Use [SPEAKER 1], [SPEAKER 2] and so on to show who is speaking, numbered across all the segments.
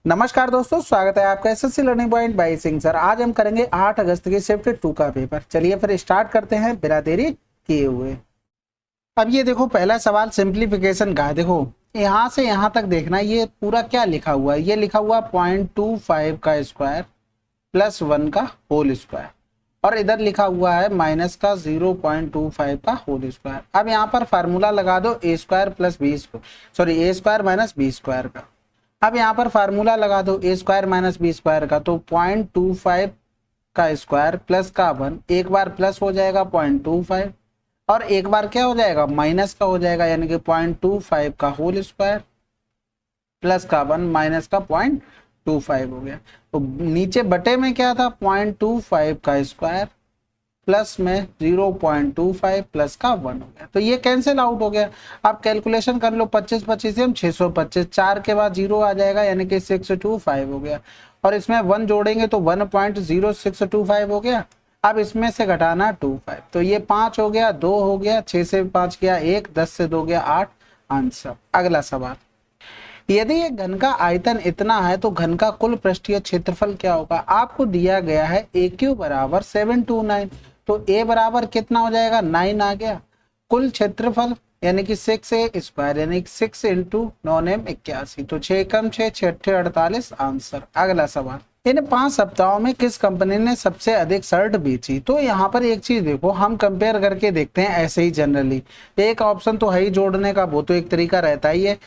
[SPEAKER 1] नमस्कार दोस्तों, स्वागत है आपका SSC learning point by Singh sir. आज हम करेंगे 8 अगस्त के शिफ्ट 2 का पेपर। चलिए फिर स्टार्ट करते हैं बिना देरी किए हुए। अब ये देखो, पहला सवाल सिंप्लीफिकेशन का है। देखो यहाँ से यहाँ तक देखना, ये पूरा क्या लिखा हुआ है। ये लिखा हुआ 0.25 का स्क्वायर प्लस 1 का होल स्क्वायर, और इधर लिखा हुआ है माइनस का 0.25 का होल स्क्वायर। अब यहाँ पर फार्मूला लगा दो a square plus b square, sorry a square minus b square का। अब यहाँ पर फार्मूला लगा दो a square minus b square का, तो 0.25 का स्क्वायर प्लस का 1, एक बार प्लस हो जाएगा 0.25 और एक बार क्या हो जाएगा माइनस का हो जाएगा, यानी कि 0.25 का होल स्क्वायर प्लस का 1 माइनस का 0.25 हो गया। तो नीचे बटे में क्या था 0.25 का स्क्वायर प्लस में 0.25 प्लस का 1 हो गया। तो ये कैंसिल आउट हो गया। आप कैलकुलेशन कर लो, 25 25 से हम 625, 4 के बाद 0 आ जाएगा, यानी कि 625 हो गया। और इसमें 1 जोड़ेंगे तो 1.0625 हो गया। अब इसमें से घटाना 25, तो ये 5 हो गया, 2 हो गया, 6 से 5 गया 1, 10 से 2 गया 8। आंसर। अगला सवाल, यदि एक घन का आयतन इतना है तो घन का कुल पृष्ठीय क्षेत्रफल क्या होगा। आपको दिया गया है AQ बराबर 729, तो A बराबर कितना हो जाएगा 9 आ गया। कुल क्षेत्रफल यानी कि 6A स्क्वायर यानी कि 6 इंटू 9M 81, तो 6 कम 6 6 48 आंसर। अगला सवाल, इन 5 सप्ताहों में किस कंपनी ने सबसे अधिक शर्ट बेची। तो यहाँ पर एक चीज देखो, हम कंपेयर करके देखते हैं ऐसे ही जनरली। एक ऑप्शन तो है ही जोड़ने का, वो तो एक तरीका रहता ही है।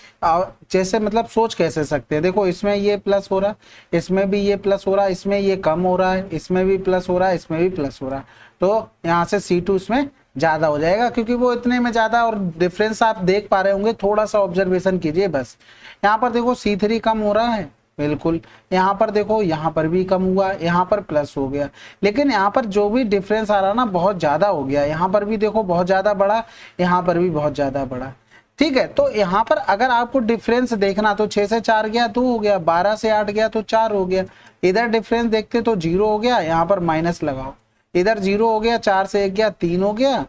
[SPEAKER 1] जैसे मतलब सोच कैसे सकते हैं, देखो इसमें ये प्लस हो रहा है, इसमें भी ये प्लस हो रहा है, इसमें ये कम हो रहा है, इसमें भी प्लस हो रहा है, इसमें भी प्लस हो रहा है। तो यहाँ से C2 इसमें ज्यादा हो जाएगा, क्योंकि वो इतने में ज्यादा। और डिफरेंस आप देख पा रहे होंगे, थोड़ा सा ऑब्जर्वेशन कीजिए बस। यहाँ पर देखो C3 कम हो रहा है, बिल्कुल। यहाँ पर देखो, यहाँ पर भी कम हुआ, यहाँ पर प्लस हो गया। लेकिन यहाँ पर जो भी डिफरेंस आ रहा ना, बहुत ज्यादा हो गया। यहाँ पर भी देखो बहुत ज्यादा बड़ा, यहाँ पर भी बहुत ज्यादा बड़ा। ठीक है, तो यहाँ पर अगर आपको डिफरेंस देखना तो 6 से 4 गया 2 हो गया, 12 से 8 गया तो 4 हो गया। इधर डिफरेंस देखते तो 0 हो गया, यहाँ पर माइनस लगाओ, इधर 0 हो गया, 4 से 1 गया 3 हो गया,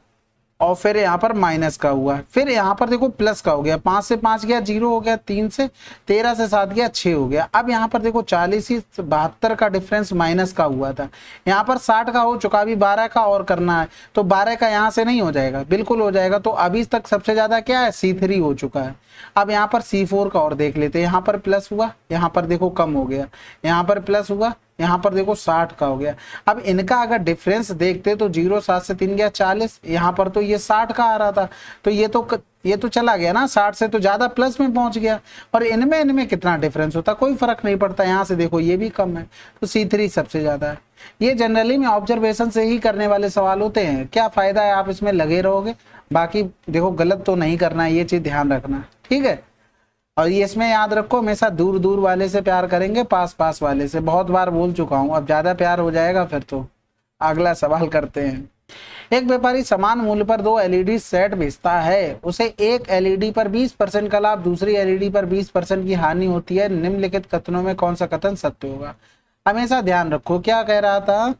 [SPEAKER 1] और फिर यहाँ पर माइनस का हुआ, फिर यहाँ पर देखो प्लस का हो गया, 5 से 5 गया 0 हो गया, 3 से 13 से 7 गया 6 हो गया। अब यहाँ पर देखो 40 ही 72 का डिफरेंस माइनस का हुआ था, यहाँ पर 60 का हो चुका, अभी 12 का और करना है, तो 12 का यहाँ से नहीं हो जाएगा, बिल्कुल हो जाएगा। तो अभी तक सबसे ज्यादा क्या है C3 हो चुका है। अब यहाँ पर C4 का और देख लेते हैं। यहाँ पर प्लस हुआ, यहाँ पर देखो कम हो गया, यहाँ पर प्लस हुआ, यहाँ पर देखो 60 का हो गया। अब इनका अगर डिफरेंस देखते तो 0 7 से 3 गया 40, यहाँ पर तो ये 60 का आ रहा था, तो ये तो चला गया ना, 60 से तो ज्यादा प्लस में पहुंच गया। और इनमें कितना डिफरेंस होता, कोई फर्क नहीं पड़ता। यहाँ से देखो ये भी कम है, तो C3 सबसे ज्यादा है। ये जनरली में ऑब्जर्वेशन से ही करने वाले सवाल होते हैं। क्या फायदा है, आप इसमें लगे रहोगे। बाकी देखो गलत तो नहीं करना है, ये चीज ध्यान रखना, ठीक है। और ये इसमें याद रखो, हमेशा दूर दूर वाले से प्यार करेंगे, पास पास वाले से। बहुत बार बोल चुका हूं, अब ज्यादा प्यार हो जाएगा फिर तो। अगला सवाल करते हैं। एक व्यापारी समान मूल्य पर 2 LED सेट बेचता है, उसे एक LED पर 20% का लाभ, दूसरी LED पर 20% की हानि होती है। निम्नलिखित कथनों में कौन सा कथन सत्य होगा। हमेशा ध्यान रखो, क्या कह रहा था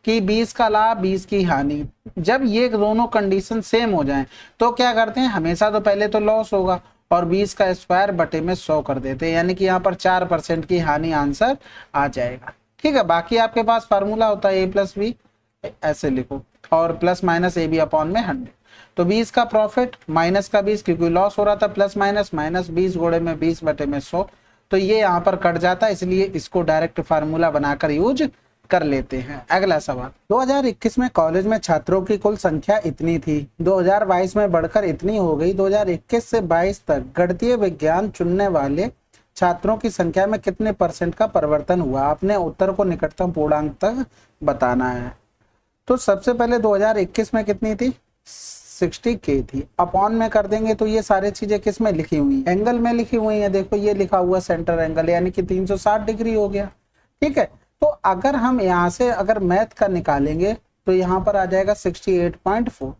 [SPEAKER 1] कि 20 का लाभ 20 की हानि। जब ये दोनों कंडीशन सेम हो जाएं तो क्या करते हैं, हमेशा तो पहले तो लॉस होगा और 20 का स्क्वायर बटे में 100 कर देते हैं, यानी कि यहाँ पर 4% की हानि आंसर आ जाएगा। ठीक है, बाकी आपके पास फार्मूला होता है A प्लस बी, ऐसे लिखो, और प्लस माइनस AB अपॉन में 100। तो 20 का प्रॉफिट माइनस का 20, क्योंकि लॉस हो रहा था, प्लस माइनस माइनस 20 गुणे में 20 बटे में 100, तो ये यहाँ पर कट जाता है, इसलिए इसको डायरेक्ट फार्मूला बनाकर यूज कर लेते हैं। अगला सवाल, 2021 में कॉलेज में छात्रों की कुल संख्या इतनी थी, 2022 में बढ़कर इतनी हो गई। 2021 से 22 तक गणितीय विज्ञान चुनने वाले छात्रों की संख्या में कितने % का परिवर्तन हुआ। आपने उत्तर को निकटतम पूर्णांक तक बताना है। तो सबसे पहले 2021 में कितनी थी, 60K थी। अपॉन में कर देंगे तो ये सारी चीजें किस में लिखी हुई, एंगल में लिखी हुई है। देखो ये लिखा हुआ सेंटर एंगल, यानी कि 360 डिग्री हो गया। ठीक है, तो अगर हम यहाँ से अगर मैथ का निकालेंगे तो यहाँ पर आ जाएगा 68.4।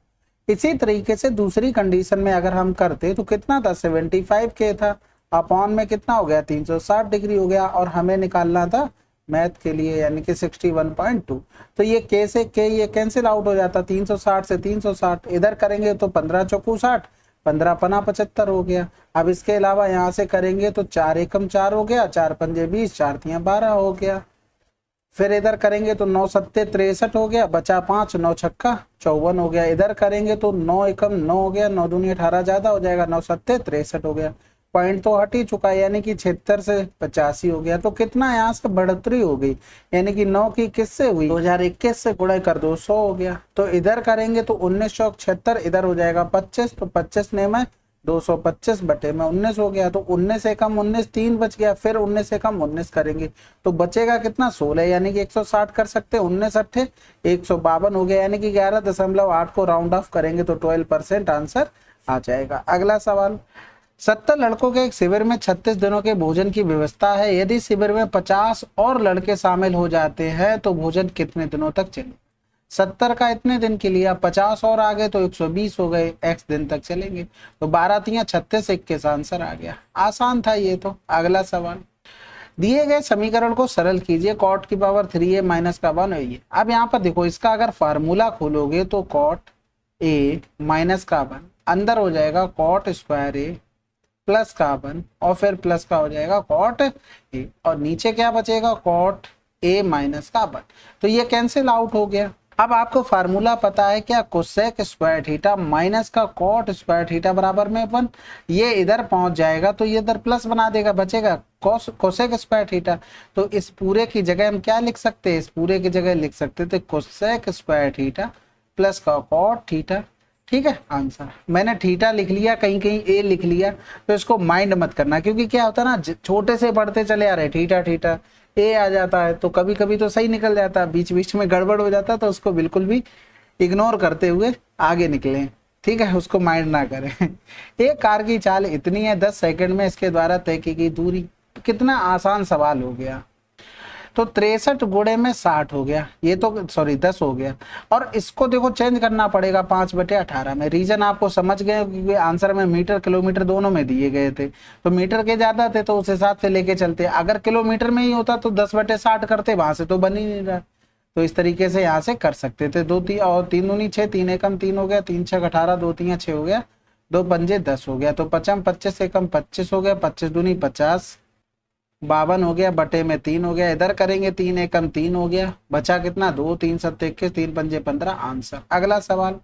[SPEAKER 1] इसी तरीके से दूसरी कंडीशन में अगर हम करते तो कितना था, 75K था। अपॉन में कितना हो गया, 360 डिग्री हो गया, और हमें निकालना था मैथ के लिए, यानी कि 61.2। तो ये K से K ये कैंसिल आउट हो जाता, 360 से 360 इधर करेंगे तो 15 चौकू 60, 15 पना 75 हो गया। अब इसके अलावा यहाँ से करेंगे तो 4 एकम 4 हो गया, 4 पंजे 20, 4 तियां 12 हो गया। फिर इधर करेंगे तो 9 सत्ते 63 हो गया, बचा 5, 9 छक्का 54 हो गया। इधर करेंगे तो 9 एकम 9 हो गया, 9 दूनी 18 ज्यादा हो जाएगा, 9 सत्ते 63 हो गया। पॉइंट तो हट ही चुका है, यानी कि 76 से 85 हो गया। तो कितना यहाँ से बढ़ोतरी हो गई, यानी कि 9 की किससे हुई, 2021 से गुणा कर दो 100 हो गया। तो इधर करेंगे तो 1976, इधर हो जाएगा 25, तो 25 ने में 225 बटे में 19 हो गया। तो 19 से कम 19 3 बच गया, फिर 19 से कम 19 करेंगे तो बचेगा कितना 16, यानी कि 160 कर सकते हैं। 19 अट्ठे 152 हो गया, यानी कि 11.8 को राउंड ऑफ करेंगे तो 12% आंसर आ जाएगा। अगला सवाल, 70 लड़कों के एक शिविर में 36 दिनों के भोजन की व्यवस्था है। यदि शिविर में 50 और लड़के शामिल हो जाते हैं तो भोजन कितने दिनों तक चले। 70 का इतने दिन के लिए, 50 और आ गए तो 120 हो गए, x दिन तक चलेंगे। तो 12 तियां 36, 21 आंसर आ गया। आसान था ये तो। अगला सवाल, दिए गए समीकरण को सरल कीजिए। cot की पावर 3a माइनस का 1 है ये। अब यहाँ पर देखो, इसका अगर फार्मूला खोलोगे तो cot a माइनस का 1 अंदर हो जाएगा cot स्क्वायर a प्लस का 1 और फिर प्लस का हो जाएगा cot a, और नीचे क्या बचेगा cot a माइनस का 1। तो ये कैंसिल आउट हो गया। अब आपको फार्मूला पता है क्या, कोसेक स्क्वायर थीटा माइनस का कॉट स्क्वायर थीटा बराबर में 1। ये इधर पहुंच जाएगा तो ये इधर प्लस बना देगा, बचेगा कोसेक स्क्वायर थीटा। तो इस पूरे की जगह हम क्या लिख सकते हैं, इस पूरे की जगह लिख सकते थे कोसेक स्क्वायर थीटा प्लस का कॉट थीटा। ठीक है, आंसर मैंने थीटा लिख लिया, कहीं कहीं ए लिख लिया, तो इसको माइंड मत करना, क्योंकि क्या होता है ना, छोटे से पढ़ते चले आ रहे थीटा थीटा ए आ जाता है तो कभी कभी तो सही निकल जाता है, बीच बीच में गड़बड़ हो जाता है, तो उसको बिल्कुल भी इग्नोर करते हुए आगे निकले। ठीक है, उसको माइंड ना करें। एक कार की चाल इतनी है, 10 सेकंड में इसके द्वारा तय की गई दूरी। कितना आसान सवाल हो गया। तो 63 गुणे में 60 हो गया, ये तो सॉरी 10 हो गया, और इसको देखो चेंज करना पड़ेगा 5/18 में। रीजन आपको समझ गए, क्योंकि आंसर में मीटर किलोमीटर दोनों में दिए गए थे, तो मीटर के ज्यादा थे तो उस हिसाब से लेके चलते। अगर किलोमीटर में ही होता तो 10/60 करते, वहां से तो बन ही नहीं रहा। तो इस तरीके से यहाँ से कर सकते थे। 2 3 और 3 दूनी 6, 3 एकम 3 हो गया, 3 6 18, 2 तियां 6 हो गया, 2 पंजे 10 हो गया। तो 55 25 एकम 25 हो गया, 25 दूनी 50, 52 हो गया, बटे में 3 हो गया। इधर करेंगे 3 एकम 3 हो गया, बचा कितना 2, 3 7 21, 3 पंजे 15 आंसर। अगला सवाल,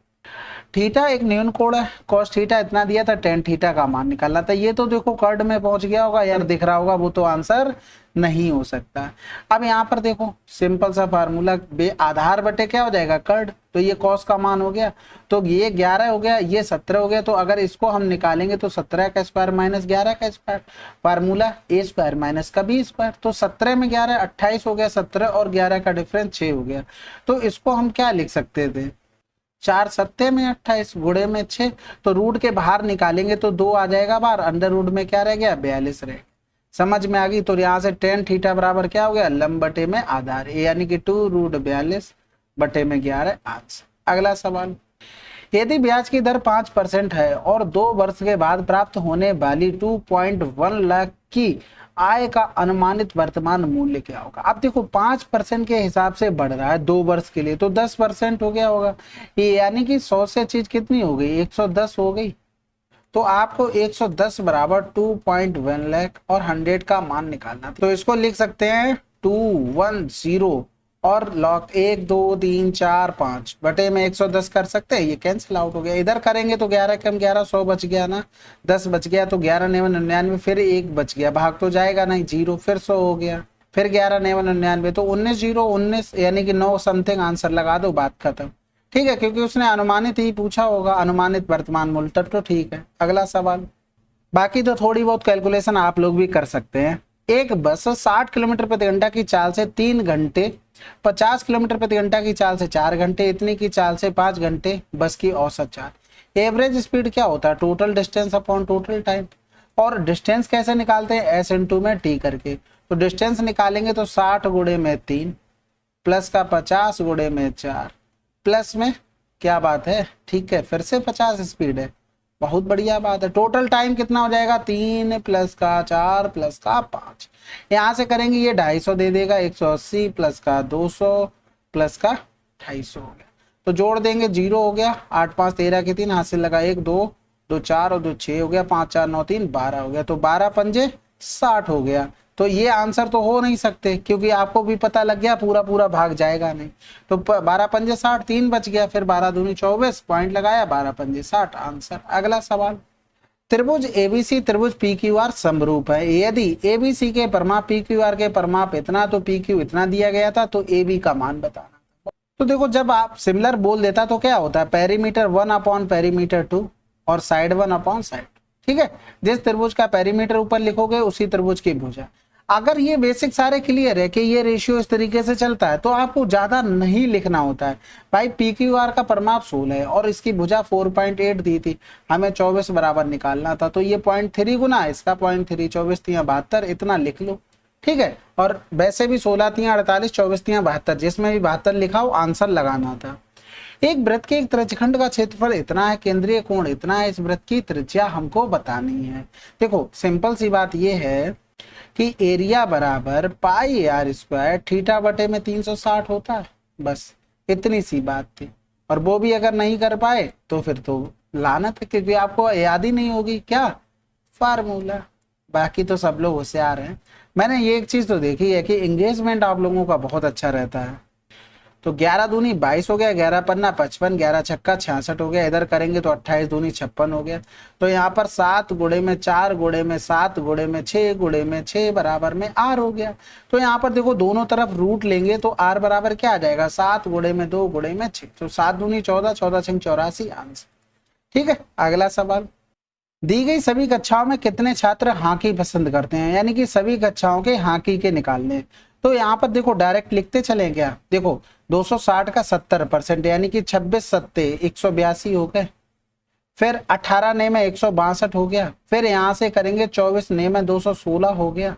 [SPEAKER 1] थीटा एक न्यून कोण है, कॉस थीटा इतना दिया था, टेन थीटा का मान निकालना था। ये तो देखो कर्ड में पहुंच गया होगा यार, दिख रहा होगा, वो तो आंसर नहीं हो सकता। अब यहाँ पर देखो सिंपल सा फार्मूला, आधार बटे क्या हो जाएगा कर्ड, तो ये कॉस का मान हो गया, तो ये 11 हो गया, ये 17 हो गया। तो अगर इसको हम निकालेंगे तो 17 का स्क्वायर माइनस 11 का स्क्वायर, फार्मूला ए स्क्वायर माइनस का बी स्क्वायर। तो 17 में 11 28 हो गया, 17 और 11 का डिफरेंस 6 हो गया। तो इसको हम क्या लिख सकते थे, 4 सत्ते में 28 गुणे में 6, तो रूट के बाहर निकालेंगे तो 2 आ जाएगा बाहर, अंडर रूट में क्या रह गया 42 रह। समझ में आ गई। तो यहाँ से टेन थीटा बराबर क्या हो गया, लंब बटे में आधार, यानी कि 2√42 बटे में 11 आंसर। अगला सवाल, यदि ब्याज की दर 5% है और 2 वर्ष के बाद प्राप्त होने वाली 2.1 लाख की आय का अनुमानित वर्तमान मूल्य क्या होगा। अब देखो 5% के हिसाब से बढ़ रहा है 2 वर्ष के लिए, तो 10% हो गया होगा ये, यानी कि 100 से चीज कितनी हो गई 110 हो गई। तो आपको 110 बराबर 2.1 लाख और 100 का मान निकालना था। तो इसको लिख सकते हैं 210 और लॉग 1 2 3 4 5 बटे में 110 कर सकते हैं, ये कैंसिल आउट हो गया। इधर करेंगे तो 11 कम 11 100 बच गया ना, 10 बच गया, तो 11 9 99, फिर 1 बच गया, भाग तो जाएगा नहीं, 0, फिर 100 हो गया, फिर 11 9 99, तो 19 0 19, यानी कि 9 समथिंग आंसर लगा दो, बात खत्म। ठीक है, क्योंकि उसने अनुमानित ही पूछा होगा, अनुमानित वर्तमान मूल्य, तब तो ठीक है। अगला सवाल, बाकी तो थोड़ी बहुत कैलकुलेशन आप लोग भी कर सकते हैं। एक बस 60 किलोमीटर प्रति घंटा की चाल से 3 घंटे, 50 किलोमीटर प्रति घंटा की चाल से 4 घंटे, इतनी की चाल से 5 घंटे बस की औसत चाल। एवरेज स्पीड क्या होता है, total distance upon total time. और डिस्टेंस कैसे निकालते हैं, एस इंटू में टी करके। तो डिस्टेंस निकालेंगे तो 60 गुणे में 3 प्लस का 50 गुणे में 4 प्लस में क्या बात है, ठीक है, फिर से 50 स्पीड है, बहुत बढ़िया बात है। टोटल टाइम कितना हो जाएगा 3 प्लस का 4 प्लस का 5, यहाँ से करेंगे ये 250 दे देगा, 180 प्लस का 200 प्लस का 250 हो गया। तो जोड़ देंगे 0 हो गया, 8 5 13 के 3 हाथ से लगा 1 2 दो 4 और 2 6 हो गया, 5 4 9 3 12 हो गया, तो 12 पंजे 60 हो गया। तो ये आंसर तो हो नहीं सकते क्योंकि आपको भी पता लग गया पूरा पूरा भाग जाएगा नहीं। तो 12 पंजे 60, 3 बच गया, फिर 12 दूनी 24, पॉइंट लगाया, 12 पंजे 60 आंसर। अगला सवाल, त्रिभुज एबीसी त्रिभुज पी क्यू आर समरूप है, यदि एबीसी के परिमाप पी क्यू आर के परिमाप इतना तो पी क्यू इतना दिया गया था, तो ए बी का मान बताना। तो देखो जब आप सिमिलर बोल देता तो क्या होता है, पेरीमीटर 1 पेरीमीटर 2 और साइड 1 साइड, ठीक है। जिस त्रिभुज का पेरीमीटर ऊपर लिखोगे उसी त्रिभुज की भुजा। अगर ये बेसिक सारे क्लियर है कि ये रेशियो इस तरीके से चलता है तो आपको ज्यादा नहीं लिखना होता है। भाई पी क्यू आर का परिमाप 16 है और इसकी भुजा 4.8 दी थी, हमें 24 बराबर निकालना था, तो ये 0.3 गुना इसका 0.3, 24 3 72, इतना लिख लो, ठीक है। और वैसे भी 16 3 48, 24 3 72, जिसमें भी 72 लिखा हो आंसर लगाना था। एक वृत्त के एक त्रिज्यखंड का क्षेत्रफल इतना है, केंद्रीय कोण इतना है, इस वृत्त की त्रिज्या हमको बतानी है। देखो सिंपल सी बात ये है कि एरिया बराबर पाई आर स्क्वायर थीटा बटे में 360 होता है, बस इतनी सी बात थी। और वो भी अगर नहीं कर पाए तो फिर तो लानत है, क्योंकि आपको याद ही नहीं होगी क्या फार्मूला। बाकी तो सब लोग होशियार हैं। मैंने ये एक चीज तो देखी है कि एंगेजमेंट आप लोगों का बहुत अच्छा रहता है। तो 11 दूनी 22 हो गया, 11 पन्ना 55, 11 छक्का 66 हो गया, इधर करेंगे तो 28 दूनी 56 हो गया। तो यहाँ पर 7 गुणे में 4 गुणे में 7 गुणे में 6 गुणे में 6 बराबर में आर हो गया। तो यहाँ पर देखो दोनों तरफ रूट लेंगे तो आर बराबर क्या आ जाएगा, 7 गुणे में 2 गुणे में 6, तो 7 दूनी 14, 14 6 84 आंसर, ठीक है। अगला सवाल, दी गई सभी कक्षाओं में कितने छात्र हॉकी पसंद करते हैं, यानी कि सभी कक्षाओं के हॉकी के निकालने। तो यहाँ पर देखो डायरेक्ट लिखते चले क्या, देखो 260 का 70% यानी कि 26 सत्ते 182 हो गए, फिर 18 ने में 162 हो गया, फिर यहाँ से करेंगे 24 ने में 216 हो गया,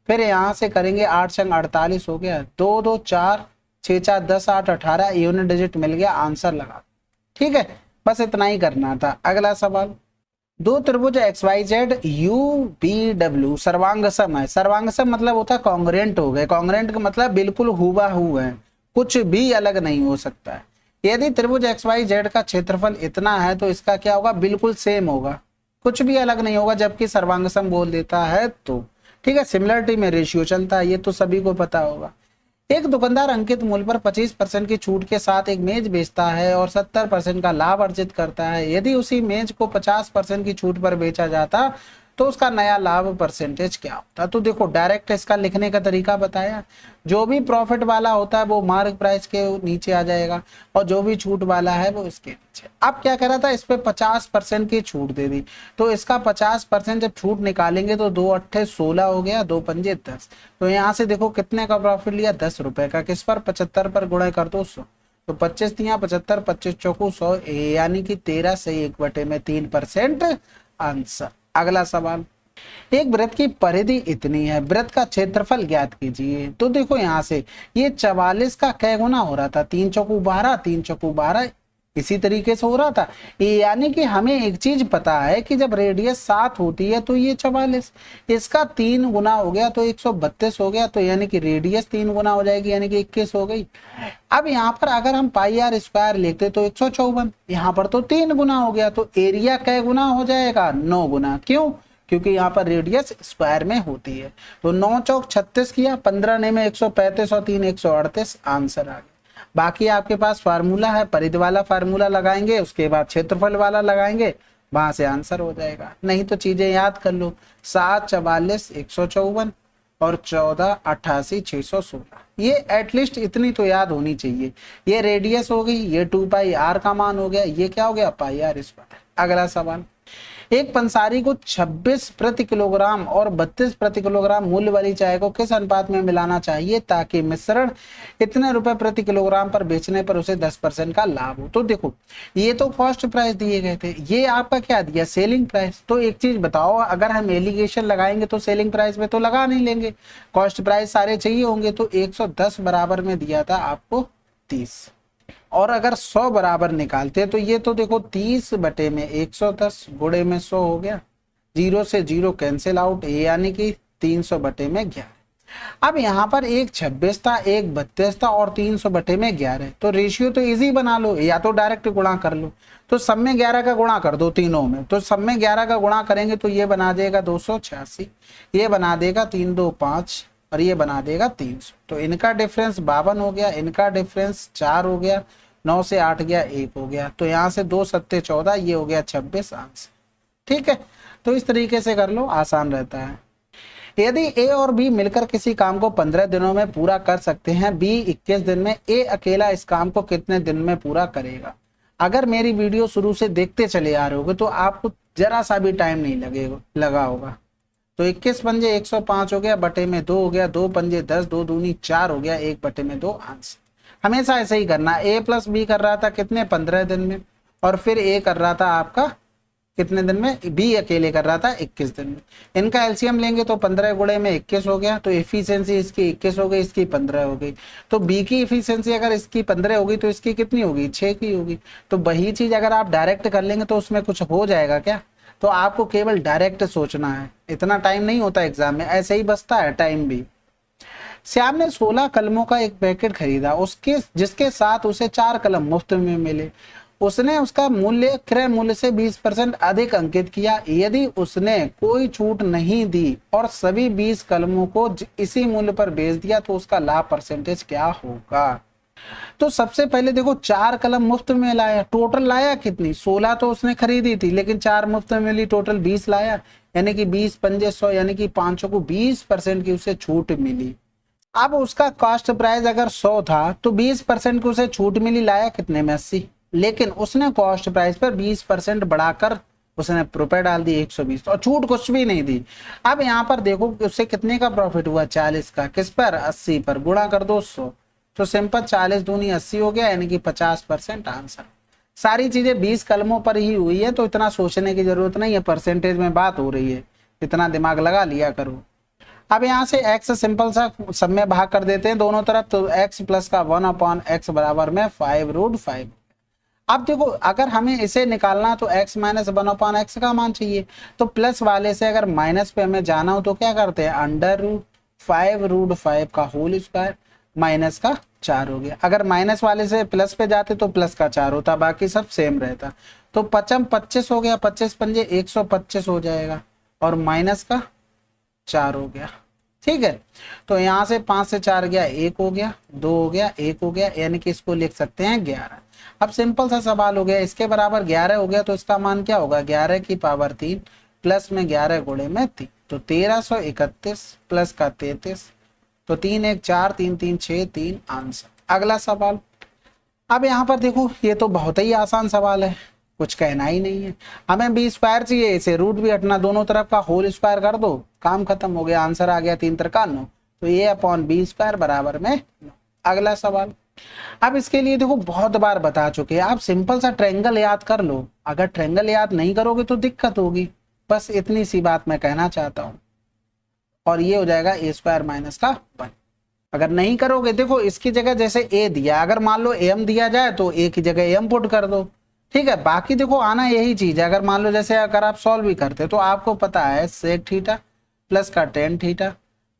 [SPEAKER 1] फिर यहाँ से करेंगे 8 संग 48 हो गया, 2 2 4 6 4 10 8 18 यूनिट डिजिट मिल गया, आंसर लगा, ठीक है। बस इतना ही करना था। अगला सवाल, दो त्रिभुज X Y Z U V W सर्वांगसम है। सर्वांगसम मतलब होता है कॉन्ग्रेंट हो गए, कॉन्ग्रेंट का मतलब बिल्कुल हुबहू है, कुछ भी अलग नहीं हो सकता है। यदि त्रिभुज एक्स वाई जेड का क्षेत्रफल इतना है तो इसका क्या होगा, बिल्कुल सेम होगा, कुछ भी अलग नहीं होगा, जबकि सर्वांगसम बोल देता है तो, ठीक है। सिमिलरिटी में रेशियो चलता है, ये तो सभी को पता होगा। एक दुकानदार अंकित मूल्य पर 25% की छूट के साथ एक मेज बेचता है और 70% का लाभ अर्जित करता है। यदि उसी मेज को 50% की छूट पर बेचा जाता तो उसका नया लाभ परसेंटेज क्या होता। तो देखो डायरेक्ट इसका लिखने का तरीका बताया, जो भी प्रॉफिट वाला होता है वो मार्क प्राइस के नीचे आ जाएगा और जो भी छूट वाला है वो इसके नीचे। अब क्या करा था, इस पे 50% की छूट दे दी, तो इसका 50% जब छूट निकालेंगे तो 2 8 16 हो गया, 2 पंजे 10। तो यहाँ से देखो कितने का प्रॉफिट लिया, 10 रुपए का, किस पर 75 पर गुणा कर दो 100, तो 25 तिया 75, 25 चौको 100, यानी कि 13 से 1/3% आंसर। अगला सवाल, एक वृत्त की परिधि इतनी है, वृत्त का क्षेत्रफल ज्ञात कीजिए। तो देखो यहाँ से ये 44 का कै गुना हो रहा था, 3 चौको 12, 3 चौको 12, इसी तरीके से हो रहा था। यानी कि हमें एक चीज पता है कि जब रेडियस 7 होती है तो ये 44, इसका 3 गुना हो गया तो 132 हो गया, तो यानी कि रेडियस 3 गुना हो जाएगी, यानी कि 21 हो गई। अब यहाँ पर अगर हम पाई आर स्क्वायर लेते तो 154, यहाँ पर तो 3 गुना हो गया, तो एरिया कै गुना हो जाएगा, 9 गुना। क्यों, क्योंकि यहाँ पर रेडियस स्क्वायर में होती है। तो 9 चौक 36 किया, 15 ने में 135 और 3 138, आंसर आ गया। बाकी आपके पास फार्मूला है, परिधि वाला फार्मूला लगाएंगे, उसके बाद क्षेत्रफल वाला लगाएंगे, वहां से आंसर हो जाएगा। नहीं तो चीजें याद कर लो, 7 44 154 और 14 88 616, ये एटलीस्ट इतनी तो याद होनी चाहिए। ये रेडियस हो गई, ये 2 पाई आर का मान हो गया, ये क्या हो गया, पाई आर स्क्वायर। अगला सवाल, एक पंसारी को 26 प्रति किलोग्राम और 32 प्रति किलोग्राम मूल्य वाली चाय को किस अनुपात में मिलाना चाहिए ताकि मिश्रण इतने रुपए प्रति किलोग्राम पर बेचने पर उसे 10% का लाभ हो। तो देखो ये तो कॉस्ट प्राइस दिए गए थे, ये आपका क्या दिया, सेलिंग प्राइस। तो एक चीज बताओ, अगर हम एलिगेशन लगाएंगे तो सेलिंग प्राइस में तो लगा नहीं लेंगे, कॉस्ट प्राइस सारे चाहिए होंगे। तो 110 बराबर में दिया था आपको 30, और अगर 100 बराबर निकालते तो ये तो देखो 30 बटे में 110 गुणे में 100 हो गया, 0 से 0 कैंसिल आउट, यानी कि 300 बटे में 11। अब यहाँ पर एक 26 था, एक 32 था और 300 बटे में 11। तो रेशियो तो इजी बना लो, या तो डायरेक्ट गुणा कर लो। तो सब में 11 का गुणा कर दो तीनों में, तो सब में 11 का गुणा करेंगे तो ये बना देगा 286, ये बना देगा 3 2 5 और ये बना देगा 300। तो इनका डिफरेंस 52 हो गया, इनका डिफरेंस 4 हो गया, 9 से 8 गया 1 हो गया। तो यहाँ से 2 सत्ते 14, ये हो गया 26 आंसर। ठीक है, तो इस तरीके से कर लो, आसान रहता है। यदि ए और बी मिलकर किसी काम को 15 दिनों में पूरा कर सकते हैं, बी 21 दिन में, ए अकेला इस काम को कितने दिन में पूरा करेगा? अगर मेरी वीडियो शुरू से देखते चले आ रहे होगे तो आपको जरा सा भी टाइम नहीं लगा होगा। तो 21 पंजे 105 हो गया, बटे में 2 हो गया, 2 पंजे 10, 2 दूनी 4 हो गया, 1 बटे में 2 आंसर। हमेशा ऐसे ही करना। ए प्लस बी कर रहा था कितने? 15 दिन में, और फिर ए कर रहा था आपका कितने दिन में? बी अकेले कर रहा था 21 दिन में। इनका एलसीएम लेंगे तो 15 गुणे में 21 हो गया, तो एफिशिएंसी इसकी 21 हो गई, इसकी 15 हो गई। तो बी की एफिशिएंसी अगर इसकी 15 होगी तो इसकी कितनी होगी? 6 की होगी। तो वही चीज अगर आप डायरेक्ट कर लेंगे तो उसमें कुछ हो जाएगा क्या? तो आपको केवल डायरेक्ट सोचना है, इतना टाइम नहीं होता एग्जाम में, ऐसे ही बचता है टाइम भी। श्याम ने 16 कलमों का एक पैकेट खरीदा, उसके जिसके साथ उसे 4 कलम मुफ्त में मिले। उसने उसका मूल्य क्रय मूल्य से 20% अधिक अंकित किया। यदि उसने कोई छूट नहीं दी और सभी 20 कलमों को इसी मूल्य पर बेच दिया तो उसका लाभ परसेंटेज क्या होगा? तो सबसे पहले देखो 4 कलम मुफ्त में लाया, टोटल लाया कितनी? 16 तो उसने खरीदी थी, लेकिन 4 मुफ्त में मिली, टोटल 20 लाया, यानी कि 20 पंजे 100, यानी कि 500 को 20% की उसे छूट मिली। अब उसका कॉस्ट प्राइस अगर 100 था तो 20% की उसे छूट मिली, लाया कितने में? 80। लेकिन उसने कॉस्ट प्राइस पर 20% बढ़ाकर उसने रुपए डाल दिए 120 और छूट कुछ भी नहीं दी। अब यहाँ पर देखो उससे कितने का प्रॉफिट हुआ? 40 का। किस पर? 80 पर। गुणा कर दो 100, तो सिंपल 40 दूनी 80 हो गया, यानी कि 50% आंसर। सारी चीजें 20 कलमों पर ही हुई है, तो इतना सोचने की जरूरत नहीं है, परसेंटेज में बात हो रही है, इतना दिमाग लगा लिया करो। अब यहाँ से x सिंपल सा सब में भाग कर देते हैं दोनों तरफ, तो x प्लस का 1/x बराबर में 5√5। अब देखो अगर हमें इसे निकालना तो x माइनस 1/x का मान चाहिए, तो प्लस वाले से अगर माइनस पे हमें जाना हो तो क्या करते हैं? √5√5 का होल स्क्वायर, माइनस का 4 हो गया। अगर माइनस वाले से प्लस पे जाते तो प्लस का 4 होता, बाकी सब सेम रहता। तो 25 हो गया, 25 पंजे 125 हो जाएगा, और माइनस का 4 हो गया। ठीक है, तो यहाँ से 5 से 4 गया 1 हो गया, 2 हो गया 1 हो गया, यानी कि इसको लिख सकते हैं 11। अब सिंपल सा सवाल हो गया, इसके बराबर 11 हो गया तो इसका मान क्या होगा? 11 की पावर 3 प्लस में 11 गुणे में 3, तो 1331 प्लस का 33, तो 3 1 4 3 3 6 3 आंसर। अगला सवाल। अब यहाँ पर देखो ये तो बहुत ही आसान सवाल है, कुछ कहना ही नहीं है। हमें बी स्क्वायर चाहिए, इसे रूट भी हटना, दोनों तरफ का होल स्क्वायर कर दो, काम खत्म हो गया, आंसर आ गया 3 3 9, तो ये अपॉन बी स्क्वायर बराबर में 9। अगला सवाल। अब इसके लिए देखो बहुत बार बता चुके हैं, आप सिंपल सा ट्रायंगल याद कर लो। अगर ट्रायंगल याद नहीं करोगे तो दिक्कत होगी, बस इतनी सी बात मैं कहना चाहता हूँ। और ये हो जाएगा a स्क्वायर माइनस का 1। अगर नहीं करोगे, देखो इसकी जगह जैसे a दिया, अगर मान लो m दिया जाए तो a की जगह m पुट कर दो। ठीक है, बाकी देखो आना यही चीज है। अगर मान लो जैसे अगर आप सॉल्व भी करते तो आपको पता है सेक थीटा प्लस का टेन थीटा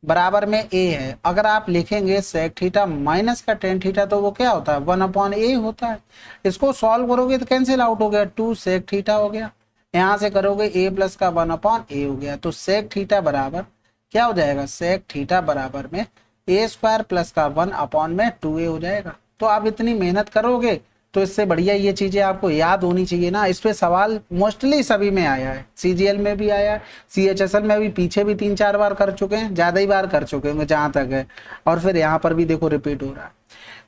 [SPEAKER 1] बराबर में a है। अगर आप लिखेंगे सेक थीटा माइनस का टेन थीटा तो वो क्या होता है? 1/a होता है। इसको सॉल्व करोगे तो कैंसिल आउट हो गया, 2 सेक थीटा हो गया। यहाँ से करोगे a प्लस का 1/a हो गया, तो सेक थीटा बराबर क्या हो जाएगा? सेक थीटा बराबर में a स्क्वायर प्लस का 1/2a हो जाएगा। तो आप इतनी मेहनत करोगे तो इससे बढ़िया ये चीजें आपको याद होनी चाहिए ना। इस पे सवाल मोस्टली सभी में आया है, सीजीएल में भी आया है, सीएचएसएल में भी पीछे भी 3-4 बार कर चुके हैं, ज्यादा ही बार कर चुके होंगे जहां तक है, और फिर यहाँ पर भी देखो रिपीट हो रहा है।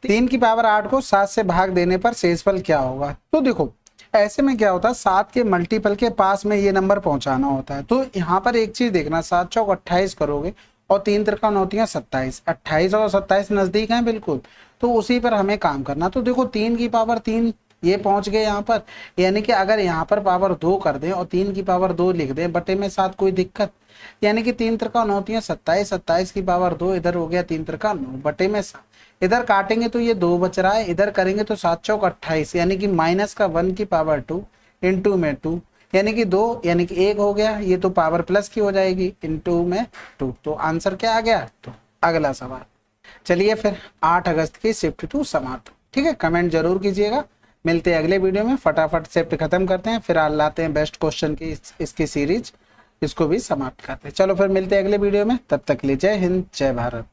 [SPEAKER 1] 3 की पावर 8 को 7 से भाग देने पर शेषफल क्या होगा? तो देखो ऐसे में क्या होता है, 7 के मल्टीपल के पास में ये नंबर पहुंचाना होता है। तो यहाँ पर एक चीज देखना, 7 चौक 28 करोगे और 3 त्रिकोण होती है 27, 28 और 27 नजदीक हैं बिल्कुल, तो उसी पर हमें काम करना। तो देखो 3 की पावर 3 ये पहुंच गए यहाँ पर, यानी कि अगर यहाँ पर पावर 2 कर दें और 3 की पावर 2 लिख दें बटे में 7, कोई दिक्कत? यानी कि 3 त्रिकोण होती है 27, 27 की पावर 2, इधर हो गया 3 त्रिकोण 9 बटे में 7। इधर काटेंगे तो ये 2 बच रहा है, इधर करेंगे तो 7 चौक 28, यानी कि माइनस का 1 की पावर 2 इंटू में 2, यानी कि 2, यानी कि 1 हो गया। ये तो पावर प्लस की हो जाएगी, इंटू में 2, तो आंसर क्या आ गया? 2। अगला सवाल। चलिए फिर 8 अगस्त की शिफ्ट 2 समाप्त। ठीक है, कमेंट जरूर कीजिएगा। मिलते हैं अगले वीडियो में, फटाफट शिफ्ट खत्म करते हैं, फिर लाते हैं बेस्ट क्वेश्चन की इसकी सीरीज, इसको भी समाप्त करते हैं। चलो फिर मिलते हैं अगले वीडियो में, तब तक के लिए जय हिंद जय भारत।